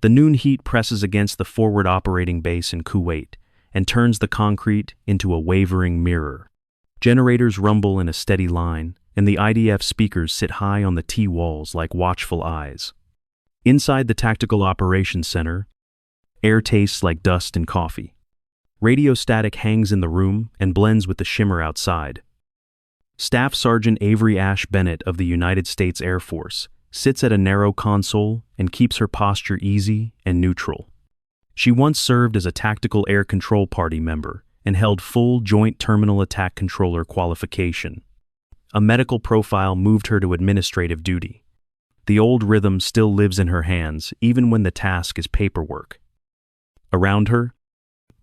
The noon heat presses against the forward operating base in Kuwait and turns the concrete into a wavering mirror. Generators rumble in a steady line, and the IDF speakers sit high on the T-walls like watchful eyes. Inside the Tactical Operations Center, air tastes like dust and coffee. Radio static hangs in the room and blends with the shimmer outside. Staff Sergeant Avery Ash Bennett of the United States Air Force sits at a narrow console and keeps her posture easy and neutral. She once served as a Tactical Air Control Party member and held full Joint Terminal Attack Controller qualification. A medical profile moved her to administrative duty. The old rhythm still lives in her hands, even when the task is paperwork. Around her,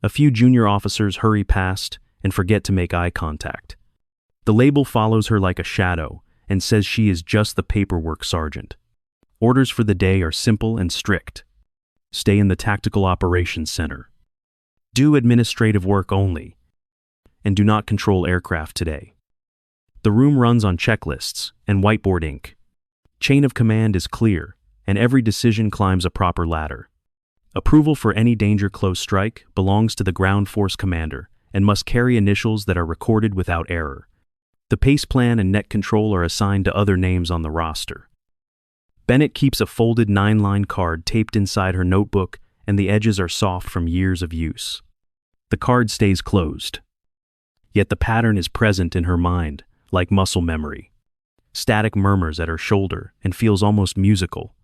a few junior officers hurry past and forget to make eye contact. The label follows her like a shadow and says she is just the paperwork sergeant. Orders for the day are simple and strict. Stay in the Tactical Operations Center. Do administrative work only. And do not control aircraft today. The room runs on checklists and whiteboard ink. Chain of command is clear, and every decision climbs a proper ladder. Approval for any danger close strike belongs to the ground force commander and must carry initials that are recorded without error. The pace plan and net control are assigned to other names on the roster. Bennett keeps a folded 9-line card taped inside her notebook, and the edges are soft from years of use. The card stays closed. Yet the pattern is present in her mind, like muscle memory. Static murmurs at her shoulder and feels almost musical.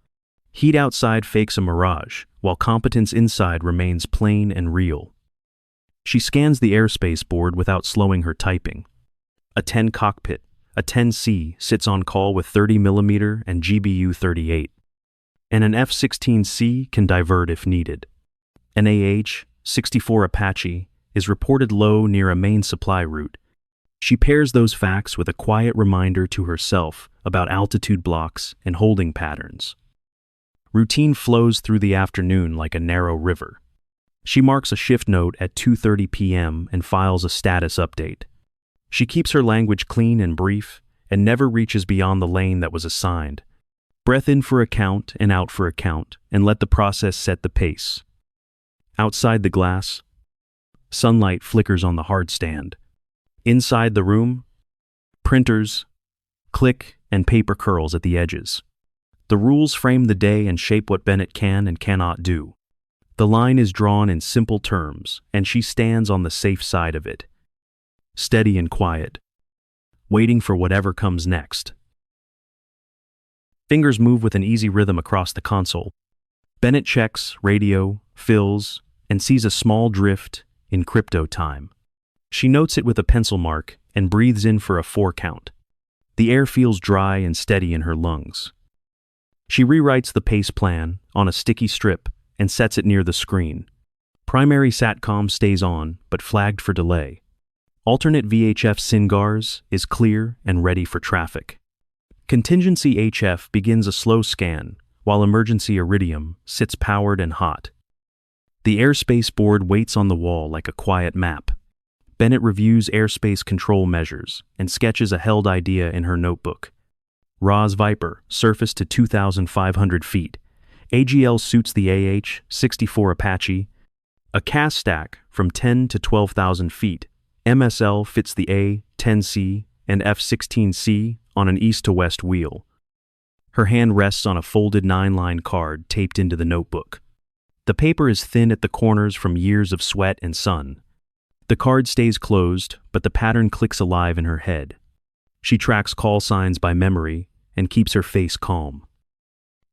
Heat outside fakes a mirage, while competence inside remains plain and real. She scans the airspace board without slowing her typing. A 10 cockpit, a 10C sits on call with 30mm and GBU 38. And an F-16C can divert if needed. An AH-64 Apache is reported low near a main supply route. She pairs those facts with a quiet reminder to herself about altitude blocks and holding patterns. Routine flows through the afternoon like a narrow river. She marks a shift note at 2:30 p.m. and files a status update. She keeps her language clean and brief and never reaches beyond the lane that was assigned. Breath in for a count and out for a count, and let the process set the pace. Outside the glass, sunlight flickers on the hard stand. Inside the room, printers click and paper curls at the edges. The rules frame the day and shape what Bennett can and cannot do. The line is drawn in simple terms, and she stands on the safe side of it. Steady and quiet, waiting for whatever comes next. Fingers move with an easy rhythm across the console. Bennett checks, radio, fills, and sees a small drift in crypto time. She notes it with a pencil mark and breathes in for a 4 count. The air feels dry and steady in her lungs. She rewrites the pace plan on a sticky strip and sets it near the screen. Primary SATCOM stays on, but flagged for delay. Alternate VHF SINGARS is clear and ready for traffic. Contingency HF begins a slow scan, while emergency Iridium sits powered and hot. The airspace board waits on the wall like a quiet map. Bennett reviews airspace control measures and sketches a held idea in her notebook. RAS Viper, surface to 2,500 feet. AGL suits the AH-64 Apache. A cast stack from 10 to 12,000 feet. MSL fits the A-10C and F-16C on an east-to-west wheel. Her hand rests on a folded 9-line card taped into the notebook. The paper is thin at the corners from years of sweat and sun. The card stays closed, but the pattern clicks alive in her head. She tracks call signs by memory and keeps her face calm.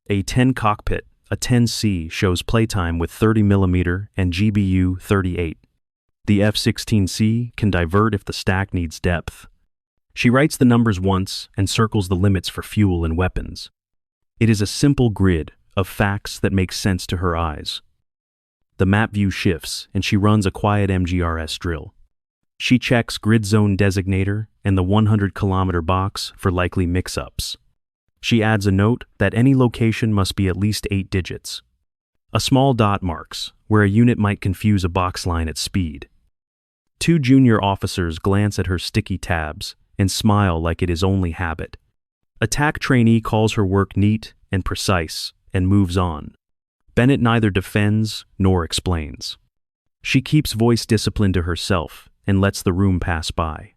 A 10 cockpit, a 10C, shows playtime with 30mm and GBU 38. The F-16C can divert if the stack needs depth. She writes the numbers once and circles the limits for fuel and weapons. It is a simple grid of facts that make sense to her eyes. The map view shifts, and she runs a quiet MGRS drill. She checks grid zone designator and the 100-kilometer box for likely mix-ups. She adds a note that any location must be at least 8 digits. A small dot marks where a unit might confuse a box line at speed. 2 junior officers glance at her sticky tabs and smile like it is only habit. A TAC trainee calls her work neat and precise and moves on. Bennett neither defends nor explains. She keeps voice discipline to herself and lets the room pass by.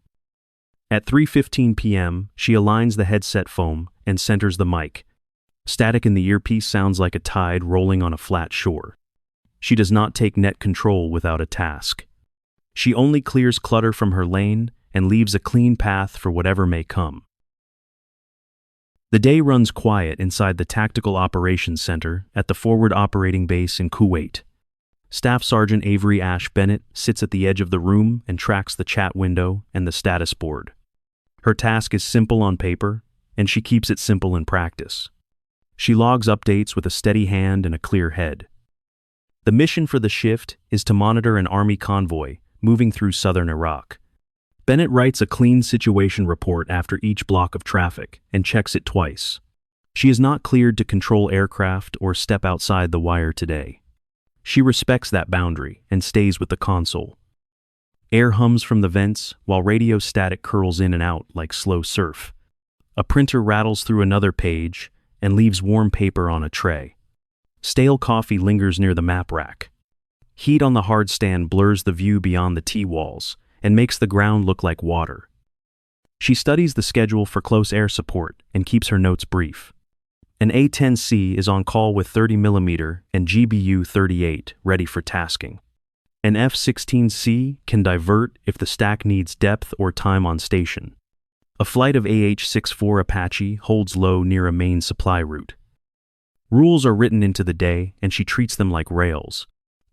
At 3:15 p.m., she aligns the headset foam and centers the mic. Static in the earpiece sounds like a tide rolling on a flat shore. She does not take net control without a task. She only clears clutter from her lane and leaves a clean path for whatever may come. The day runs quiet inside the Tactical Operations Center at the Forward Operating Base in Kuwait. Staff Sergeant Avery Ash Bennett sits at the edge of the room and tracks the chat window and the status board. Her task is simple on paper, and she keeps it simple in practice. She logs updates with a steady hand and a clear head. The mission for the shift is to monitor an army convoy moving through southern Iraq. Bennett writes a clean situation report after each block of traffic and checks it twice. She is not cleared to control aircraft or step outside the wire today. She respects that boundary and stays with the console. Air hums from the vents while radio static curls in and out like slow surf. A printer rattles through another page and leaves warm paper on a tray. Stale coffee lingers near the map rack. Heat on the hard stand blurs the view beyond the T-walls and makes the ground look like water. She studies the schedule for close air support and keeps her notes brief. An A-10C is on call with 30mm and GBU-38 ready for tasking. An F-16C can divert if the stack needs depth or time on station. A flight of AH-64 Apache holds low near a main supply route. Rules are written into the day, and she treats them like rails.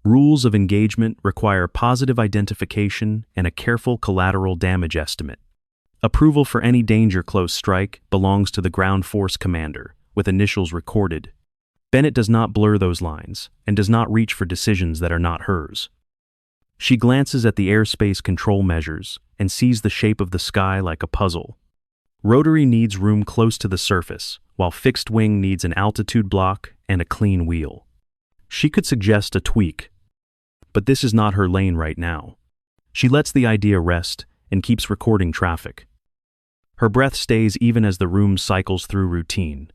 Rules of engagement require positive identification and a careful collateral damage estimate. Approval for any danger close strike belongs to the ground force commander, with initials recorded. Bennett does not blur those lines and does not reach for decisions that are not hers. She glances at the airspace control measures and sees the shape of the sky like a puzzle. Rotary needs room close to the surface, while fixed wing needs an altitude block and a clean wheel. She could suggest a tweak, but this is not her lane right now. She lets the idea rest and keeps recording traffic. Her breath stays even as the room cycles through routine.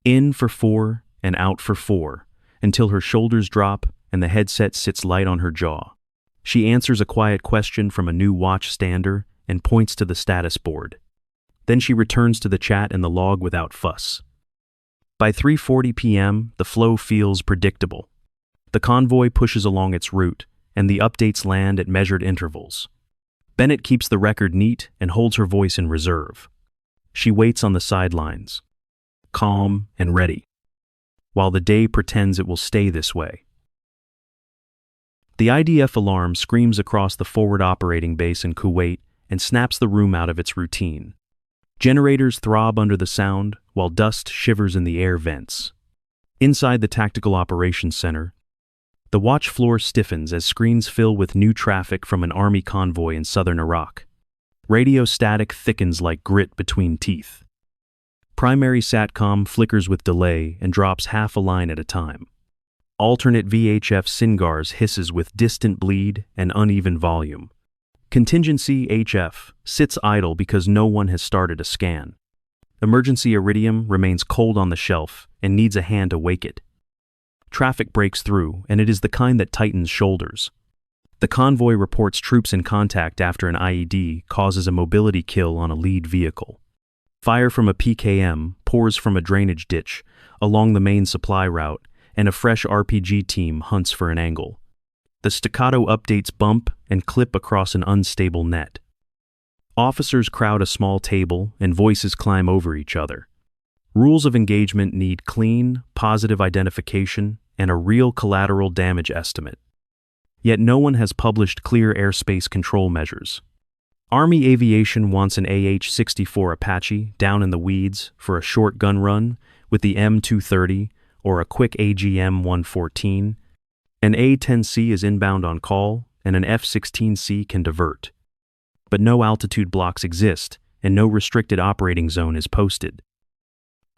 In for 4 and out for 4, until her shoulders drop and the headset sits light on her jaw. She answers a quiet question from a new watch stander and points to the status board. Then she returns to the chat and the log without fuss. By 3:40 p.m., the flow feels predictable. The convoy pushes along its route, and the updates land at measured intervals. Bennett keeps the record neat and holds her voice in reserve. She waits on the sidelines, calm and ready, while the day pretends it will stay this way. The IDF alarm screams across the forward operating base in Kuwait and snaps the room out of its routine. Generators throb under the sound, while dust shivers in the air vents. Inside the Tactical Operations Center, the watch floor stiffens as screens fill with new traffic from an army convoy in southern Iraq. Radio static thickens like grit between teeth. Primary SATCOM flickers with delay and drops half a line at a time. Alternate VHF SINGARS hisses with distant bleed and uneven volume. Contingency HF sits idle because no one has started a scan. Emergency Iridium remains cold on the shelf and needs a hand to wake it. Traffic breaks through, and it is the kind that tightens shoulders. The convoy reports troops in contact after an IED causes a mobility kill on a lead vehicle. Fire from a PKM pours from a drainage ditch along the main supply route, and a fresh RPG team hunts for an angle. The staccato updates bump and clip across an unstable net. Officers crowd a small table and voices climb over each other. Rules of engagement need clean, positive identification and a real collateral damage estimate. Yet no one has published clear airspace control measures. Army Aviation wants an AH-64 Apache down in the weeds for a short gun run with the M230 or a quick AGM-114. An A-10C is inbound on call, and an F-16C can divert. But no altitude blocks exist, and no restricted operating zone is posted.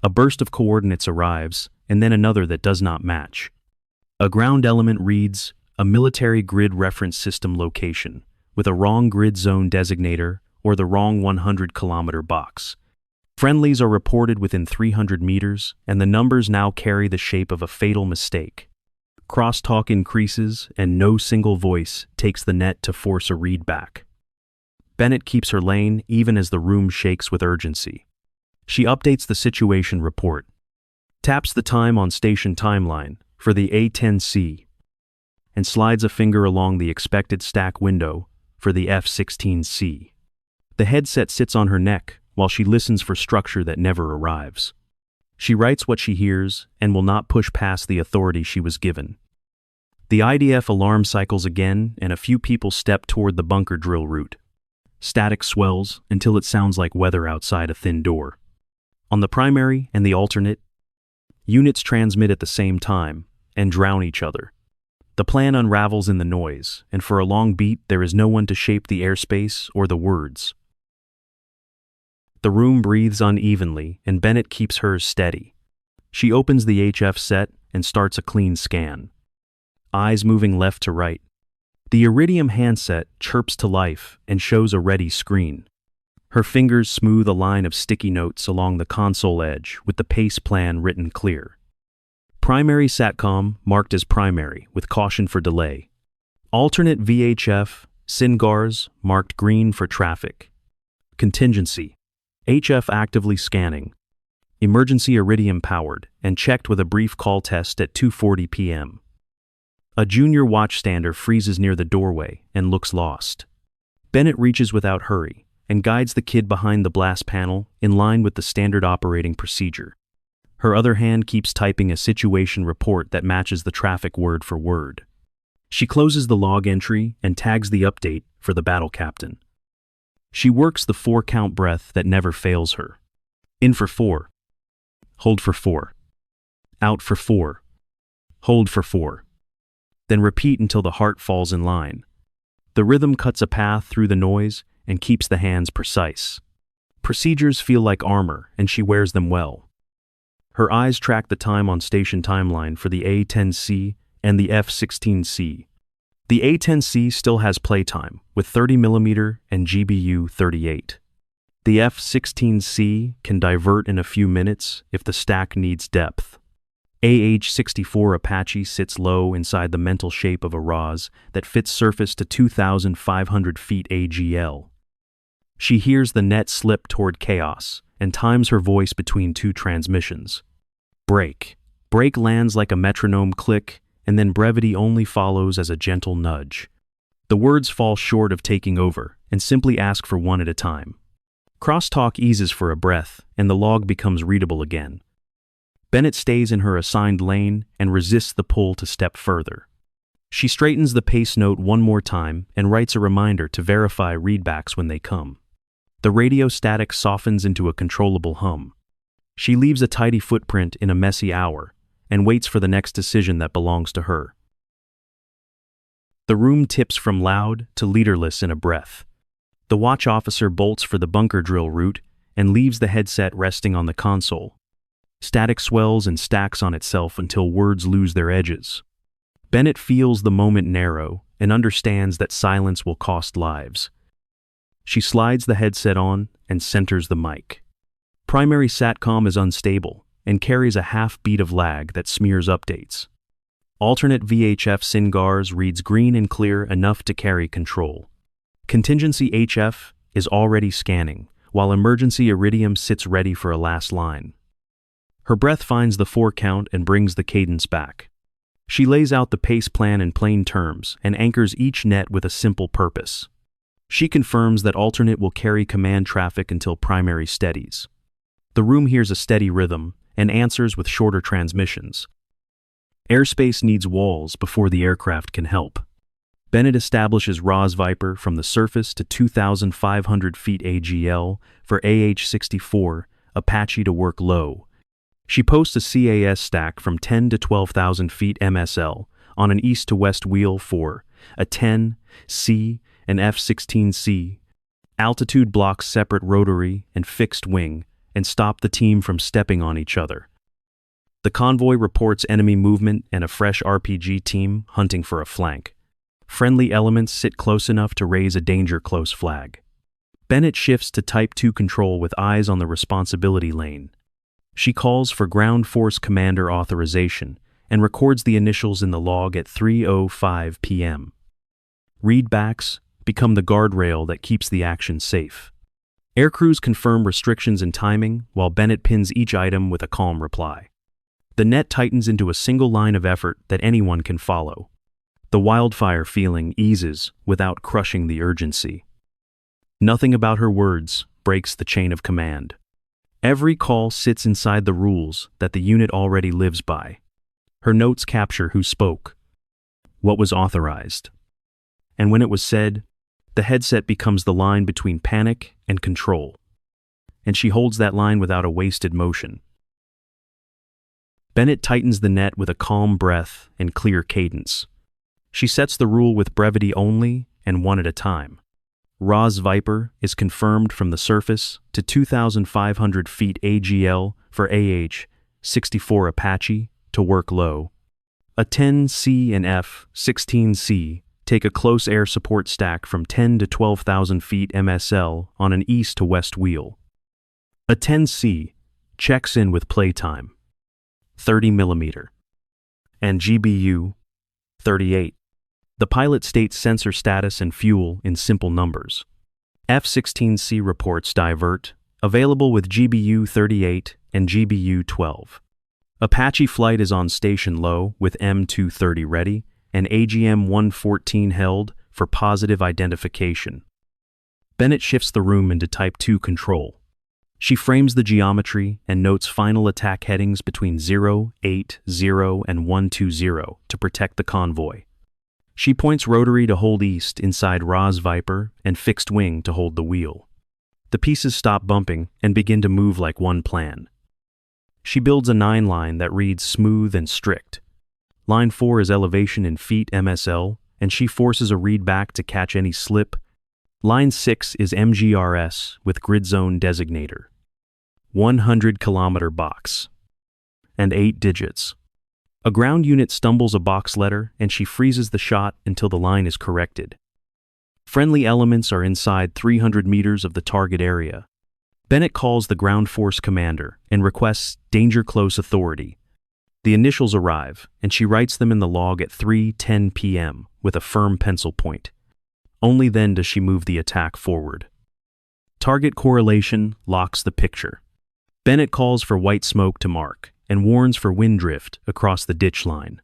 A burst of coordinates arrives, and then another that does not match. A ground element reads, a military grid reference system location, with a wrong grid zone designator or the wrong 100-kilometer box. Friendlies are reported within 300 meters, and the numbers now carry the shape of a fatal mistake. Crosstalk increases, and no single voice takes the net to force a read back. Bennett keeps her lane even as the room shakes with urgency. She updates the situation report, taps the time on station timeline for the A10C, and slides a finger along the expected stack window for the F16C. The headset sits on her neck while she listens for structure that never arrives. She writes what she hears and will not push past the authority she was given. The IDF alarm cycles again, and a few people step toward the bunker drill route. Static swells until it sounds like weather outside a thin door. On the primary and the alternate, units transmit at the same time and drown each other. The plan unravels in the noise, and for a long beat there is no one to shape the airspace or the words. The room breathes unevenly, and Bennett keeps hers steady. She opens the HF set and starts a clean scan. Eyes moving left to right. The Iridium handset chirps to life and shows a ready screen. Her fingers smooth a line of sticky notes along the console edge with the pace plan written clear. Primary SATCOM marked as primary with caution for delay. Alternate VHF SINGARS marked green for traffic. Contingency HF actively scanning. Emergency Iridium powered and checked with a brief call test at 2:40 p.m. A junior watchstander freezes near the doorway and looks lost. Bennett reaches without hurry and guides the kid behind the blast panel in line with the standard operating procedure. Her other hand keeps typing a situation report that matches the traffic word for word. She closes the log entry and tags the update for the battle captain. She works the 4-count breath that never fails her. In for 4. Hold for 4. Out for 4. Hold for 4. Then repeat until the heart falls in line. The rhythm cuts a path through the noise and keeps the hands precise. Procedures feel like armor, and she wears them well. Her eyes track the time on station timeline for the A10C and the F16C. The A10C still has playtime, with 30mm and GBU 38. The F16C can divert in a few minutes if the stack needs depth. AH-64 Apache sits low inside the mental shape of a ROS that fits surface to 2,500 feet AGL. She hears the net slip toward chaos and times her voice between two transmissions. Break. Break lands like a metronome click, and then brevity only follows as a gentle nudge. The words fall short of taking over and simply ask for one at a time. Crosstalk eases for a breath, and the log becomes readable again. Bennett stays in her assigned lane and resists the pull to step further. She straightens the pace note one more time and writes a reminder to verify readbacks when they come. The radio static softens into a controllable hum. She leaves a tidy footprint in a messy hour and waits for the next decision that belongs to her. The room tips from loud to leaderless in a breath. The watch officer bolts for the bunker drill route and leaves the headset resting on the console. Static swells and stacks on itself until words lose their edges. Bennett feels the moment narrow and understands that silence will cost lives. She slides the headset on and centers the mic. Primary SATCOM is unstable and carries a half beat of lag that smears updates. Alternate VHF SINGARS reads green and clear enough to carry control. Contingency HF is already scanning, while emergency Iridium sits ready for a last line. Her breath finds the 4-count and brings the cadence back. She lays out the pace plan in plain terms and anchors each net with a simple purpose. She confirms that alternate will carry command traffic until primary steadies. The room hears a steady rhythm and answers with shorter transmissions. Airspace needs walls before the aircraft can help. Bennett establishes ROS Viper from the surface to 2,500 feet AGL for AH-64 Apache to work low. She posts a CAS stack from 10 to 12,000 feet MSL on an east to west wheel for a 10C and F-16C. Altitude blocks separate rotary and fixed wing and stop the team from stepping on each other. The convoy reports enemy movement and a fresh RPG team hunting for a flank. Friendly elements sit close enough to raise a danger close flag. Bennett shifts to Type 2 control with eyes on the responsibility lane. She calls for ground force commander authorization and records the initials in the log at 3:05 p.m. Readbacks become the guardrail that keeps the action safe. Aircrews confirm restrictions and timing, while Bennett pins each item with a calm reply. The net tightens into a single line of effort that anyone can follow. The wildfire feeling eases without crushing the urgency. Nothing about her words breaks the chain of command. Every call sits inside the rules that the unit already lives by. Her notes capture who spoke, what was authorized. And when it was said, the headset becomes the line between panic and control. And she holds that line without a wasted motion. Bennett tightens the net with a calm breath and clear cadence. She sets the rule with brevity only and one at a time. Ra's Viper is confirmed from the surface to 2,500 feet AGL for AH-64 Apache to work low. A 10C and F-16C take a close air support stack from 10 to 12,000 feet MSL on an east to west wheel. A 10C checks in with playtime, 30 mm, and GBU, 38. The pilot states sensor status and fuel in simple numbers. F-16C reports divert, available with GBU 38 and GBU 12. Apache flight is on station low with M230 ready and AGM 114 held for positive identification. Bennett shifts the room into Type 2 control. She frames the geometry and notes final attack headings between 080 and 120 to protect the convoy. She points rotary to hold east inside Ra's Viper and fixed wing to hold the wheel. The pieces stop bumping and begin to move like one plan. She builds a 9-line that reads smooth and strict. Line 4 is elevation in feet MSL, and she forces a read back to catch any slip. Line 6 is MGRS with grid zone designator. 100-kilometer box. And 8 digits. A ground unit stumbles a box letter, and she freezes the shot until the line is corrected. Friendly elements are inside 300 meters of the target area. Bennett calls the ground force commander and requests danger close authority. The initials arrive, and she writes them in the log at 3:10 p.m. with a firm pencil point. Only then does she move the attack forward. Target correlation locks the picture. Bennett calls for white smoke to mark and warns for wind drift across the ditch line.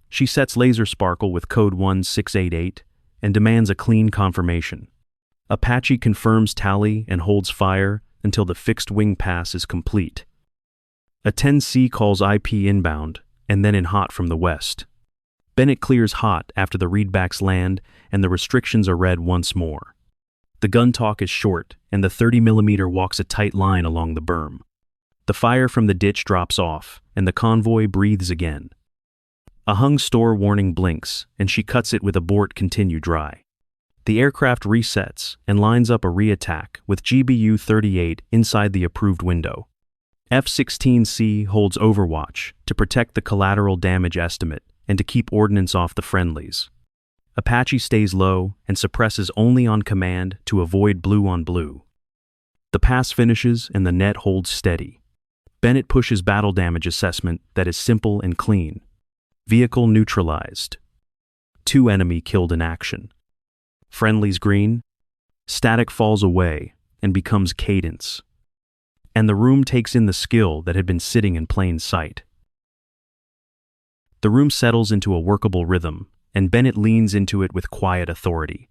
She sets laser sparkle with code 1688 and demands a clean confirmation. Apache confirms tally and holds fire until the fixed wing pass is complete. A 10C calls IP inbound and then in hot from the west. Bennett clears hot after the readbacks land and the restrictions are read once more. The gun talk is short and the 30 mm walks a tight line along the berm. The fire from the ditch drops off and the convoy breathes again. A hung store warning blinks and she cuts it with abort continue dry. The aircraft resets and lines up a re-attack with GBU 38 inside the approved window. F-16C holds overwatch to protect the collateral damage estimate and to keep ordnance off the friendlies. Apache stays low and suppresses only on command to avoid blue on blue. The pass finishes and the net holds steady. Bennett pushes battle damage assessment that is simple and clean. Vehicle neutralized. 2 enemy killed in action. Friendlies green. Static falls away and becomes cadence. And the room takes in the skill that had been sitting in plain sight. The room settles into a workable rhythm, and Bennett leans into it with quiet authority.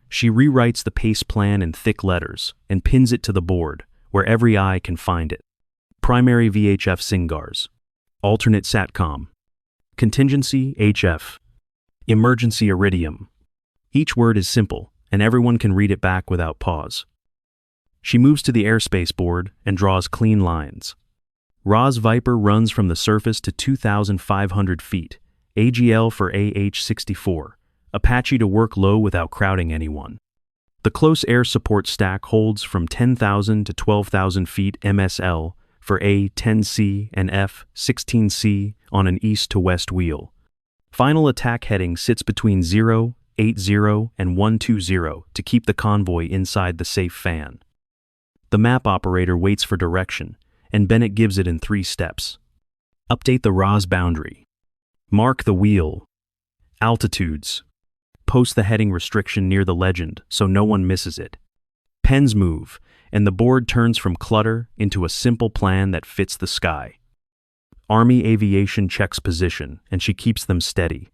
She rewrites the pace plan in thick letters and pins it to the board, where every eye can find it. Primary VHF SINGARs. Alternate SATCOM. Contingency HF. Emergency Iridium. Each word is simple, and everyone can read it back without pause. She moves to the airspace board and draws clean lines. Ra's Viper runs from the surface to 2,500 feet, AGL for AH-64, Apache to work low without crowding anyone. The close air support stack holds from 10,000 to 12,000 feet MSL for A-10C and F-16C on an east to west wheel. Final attack heading sits between 080 and 120 to keep the convoy inside the safe fan. The map operator waits for direction, and Bennett gives it in 3 steps. Update the Ra's boundary. Mark the wheel. Altitudes. Post the heading restriction near the legend so no one misses it. Pens move, and the board turns from clutter into a simple plan that fits the sky. Army Aviation checks position, and she keeps them steady.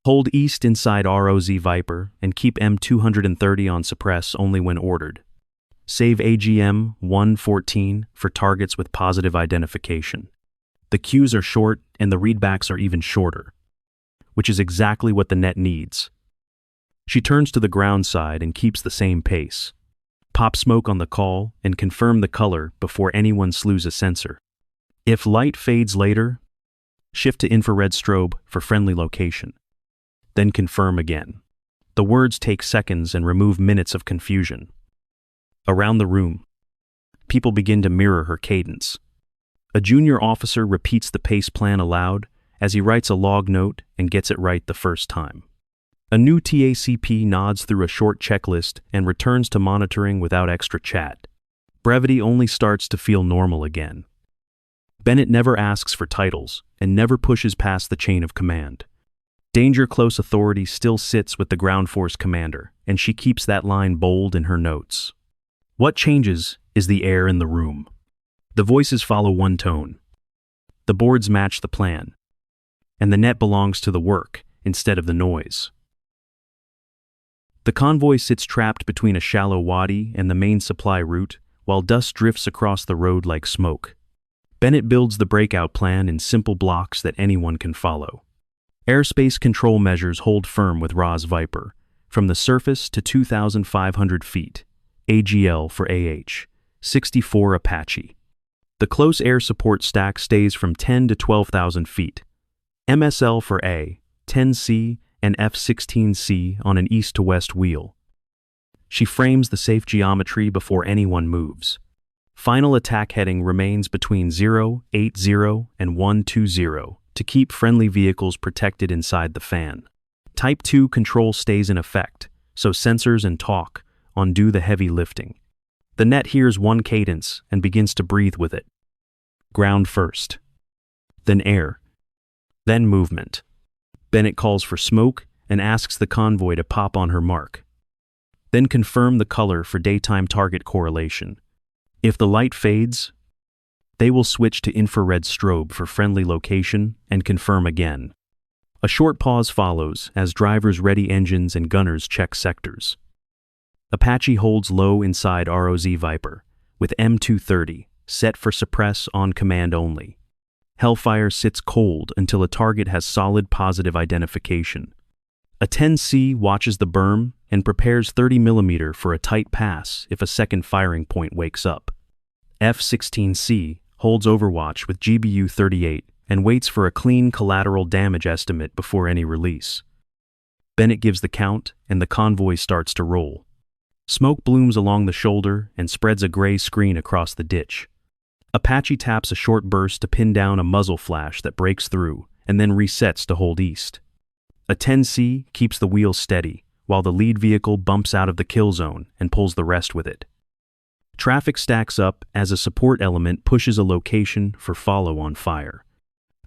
Hold east inside ROZ Viper and keep M230 on suppress only when ordered. Save AGM 114 for targets with positive identification. The cues are short and the readbacks are even shorter, which is exactly what the net needs. She turns to the ground side and keeps the same pace. Pop smoke on the call and confirm the color before anyone slews a sensor. If light fades later, shift to infrared strobe for friendly location. Then confirm again. The words take seconds and remove minutes of confusion. Around the room, people begin to mirror her cadence. A junior officer repeats the pace plan aloud as he writes a log note and gets it right the first time. A new TACP nods through a short checklist and returns to monitoring without extra chat. Brevity only starts to feel normal again. Bennett never asks for titles and never pushes past the chain of command. Danger close authority still sits with the ground force commander, and she keeps that line bold in her notes. What changes is the air in the room. The voices follow one tone. The boards match the plan, and the net belongs to the work instead of the noise. The convoy sits trapped between a shallow wadi and the main supply route, while dust drifts across the road like smoke. Bennett builds the breakout plan in simple blocks that anyone can follow. Airspace control measures hold firm with ROZ Viper, from the surface to 2,500 feet, AGL for AH, 64 Apache. The close air support stack stays from 10 to 12,000 feet, MSL for A, 10C, and F-16C on an east-to-west wheel. She frames the safe geometry before anyone moves. Final attack heading remains between 080 and 120 to keep friendly vehicles protected inside the fan. Type 2 control stays in effect, so sensors and TOC undo the heavy lifting. The net hears one cadence and begins to breathe with it. Ground first, then air, then movement. Bennett calls for smoke and asks the convoy to pop on her mark. Then confirm the color for daytime target correlation. If the light fades, they will switch to infrared strobe for friendly location and confirm again. A short pause follows as drivers ready engines and gunners check sectors. Apache holds low inside ROZ Viper, with M230 set for suppress on command only. Hellfire sits cold until a target has solid positive identification. A 10C watches the berm and prepares 30mm for a tight pass if a second firing point wakes up. F-16C holds overwatch with GBU-38 and waits for a clean collateral damage estimate before any release. Bennett gives the count and the convoy starts to roll. Smoke blooms along the shoulder and spreads a gray screen across the ditch. Apache taps a short burst to pin down a muzzle flash that breaks through and then resets to hold east. A 10C keeps the wheel steady while the lead vehicle bumps out of the kill zone and pulls the rest with it. Traffic stacks up as a support element pushes a location for follow on fire.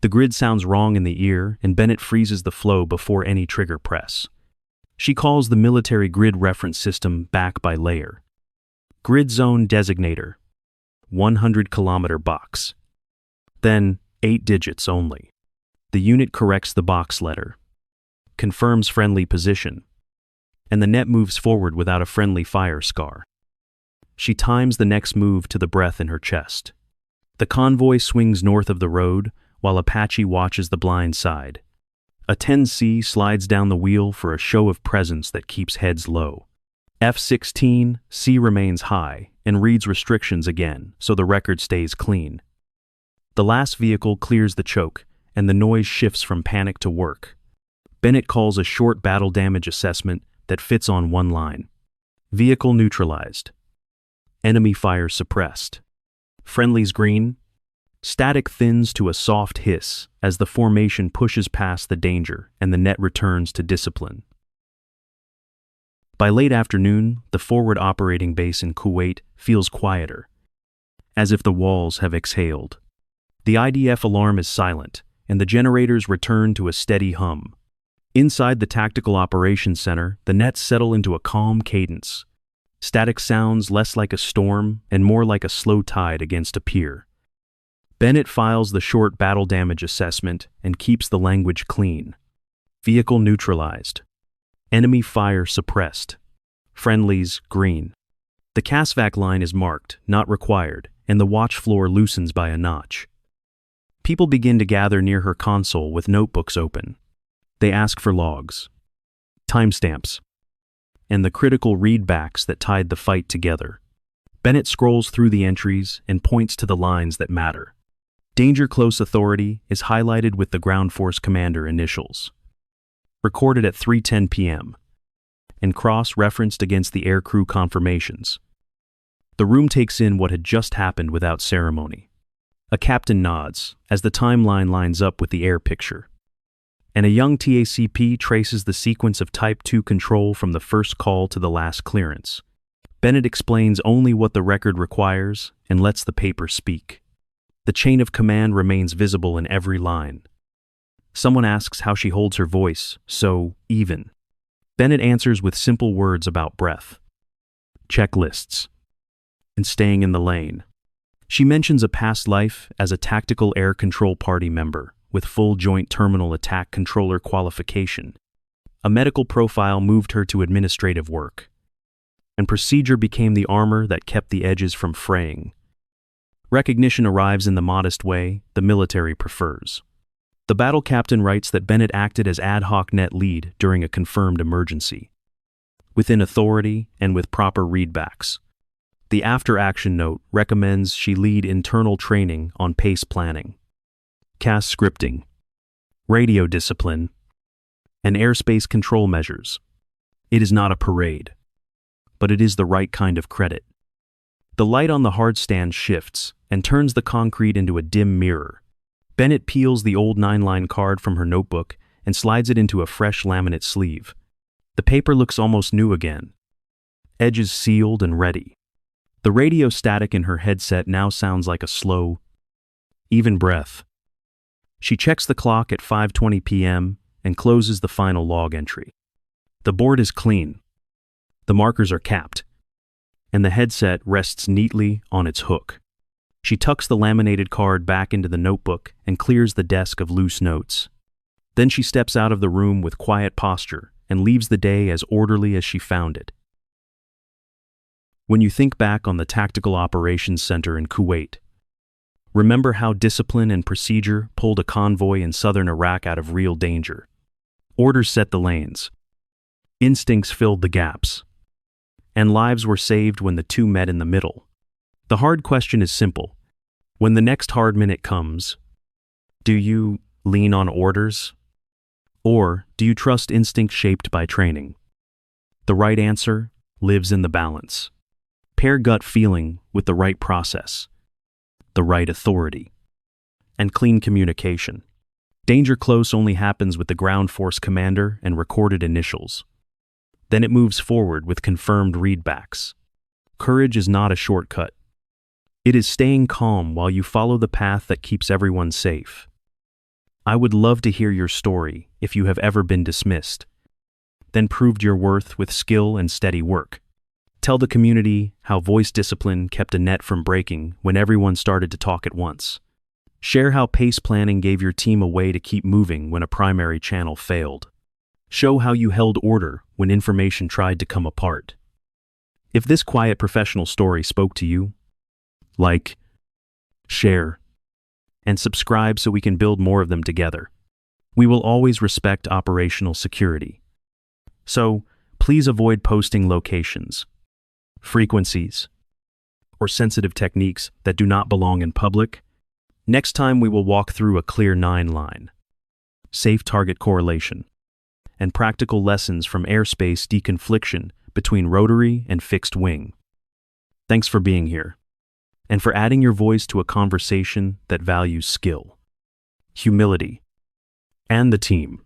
The grid sounds wrong in the ear and Bennett freezes the flow before any trigger press. She calls the military grid reference system back by layer. Grid zone designator, 100-kilometer box. Then 8 digits only. The unit corrects the box letter, confirms friendly position, and the net moves forward without a friendly fire scar. She times the next move to the breath in her chest. The convoy swings north of the road while Apache watches the blind side. A 10C slides down the wheel for a show of presence that keeps heads low. F-16C remains high and reads restrictions again, so the record stays clean. The last vehicle clears the choke, and the noise shifts from panic to work. Bennett calls a short battle damage assessment that fits on one line. Vehicle neutralized. Enemy fire suppressed. Friendlies green. Static thins to a soft hiss as the formation pushes past the danger and the net returns to discipline. By late afternoon, the forward operating base in Kuwait feels quieter, as if the walls have exhaled. The IDF alarm is silent, and the generators return to a steady hum. Inside the Tactical Operations Center, the nets settle into a calm cadence. Static sounds less like a storm and more like a slow tide against a pier. Bennett files the short battle damage assessment and keeps the language clean. Vehicle neutralized. Enemy fire suppressed. Friendlies green. The CASVAC line is marked, not required, and the watch floor loosens by a notch. People begin to gather near her console with notebooks open. They ask for logs, timestamps, and the critical readbacks that tied the fight together. Bennett scrolls through the entries and points to the lines that matter. Danger Close Authority is highlighted with the Ground Force Commander initials. Recorded at 3:10 p.m. and cross-referenced against the aircrew confirmations. The room takes in what had just happened without ceremony. A captain nods as the timeline lines up with the air picture. And a young TACP traces the sequence of Type 2 control from the first call to the last clearance. Bennett explains only what the record requires and lets the paper speak. The chain of command remains visible in every line. Someone asks how she holds her voice so even. Bennett answers with simple words about breath, checklists, and staying in the lane. She mentions a past life as a tactical air control party member with full joint terminal attack controller qualification. A medical profile moved her to administrative work, and procedure became the armor that kept the edges from fraying. Recognition arrives in the modest way the military prefers. The battle captain writes that Bennett acted as ad hoc net lead during a confirmed emergency, within authority and with proper readbacks. The after-action note recommends she lead internal training on pace planning, CAS scripting, radio discipline, and airspace control measures. It is not a parade, but it is the right kind of credit. The light on the hard stand shifts and turns the concrete into a dim mirror. Bennett peels the old 9-line card from her notebook and slides it into a fresh laminate sleeve. The paper looks almost new again, edges sealed and ready. The radio static in her headset now sounds like a slow, even breath. She checks the clock at 5:20 p.m. and closes the final log entry. The board is clean. The markers are capped, and the headset rests neatly on its hook. She tucks the laminated card back into the notebook and clears the desk of loose notes. Then she steps out of the room with quiet posture and leaves the day as orderly as she found it. When you think back on the Tactical Operations Center in Kuwait, remember how discipline and procedure pulled a convoy in southern Iraq out of real danger. Orders set the lanes. Instincts filled the gaps. And lives were saved when the two met in the middle. The hard question is simple. When the next hard minute comes, do you lean on orders? Or do you trust instinct shaped by training? The right answer lives in the balance. Pair gut feeling with the right process, the right authority, and clean communication. Danger close only happens with the ground force commander and recorded initials. Then it moves forward with confirmed readbacks. Courage is not a shortcut. It is staying calm while you follow the path that keeps everyone safe. I would love to hear your story if you have ever been dismissed, then proved your worth with skill and steady work. Tell the community how voice discipline kept a net from breaking when everyone started to talk at once. Share how pace planning gave your team a way to keep moving when a primary channel failed. Show how you held order when information tried to come apart. If this quiet professional story spoke to you, like, share, and subscribe so we can build more of them together. We will always respect operational security. So, please avoid posting locations, frequencies, or sensitive techniques that do not belong in public. Next time we will walk through a clear 9-line, safe target correlation, and practical lessons from airspace deconfliction between rotary and fixed wing. Thanks for being here, and for adding your voice to a conversation that values skill, humility, and the team.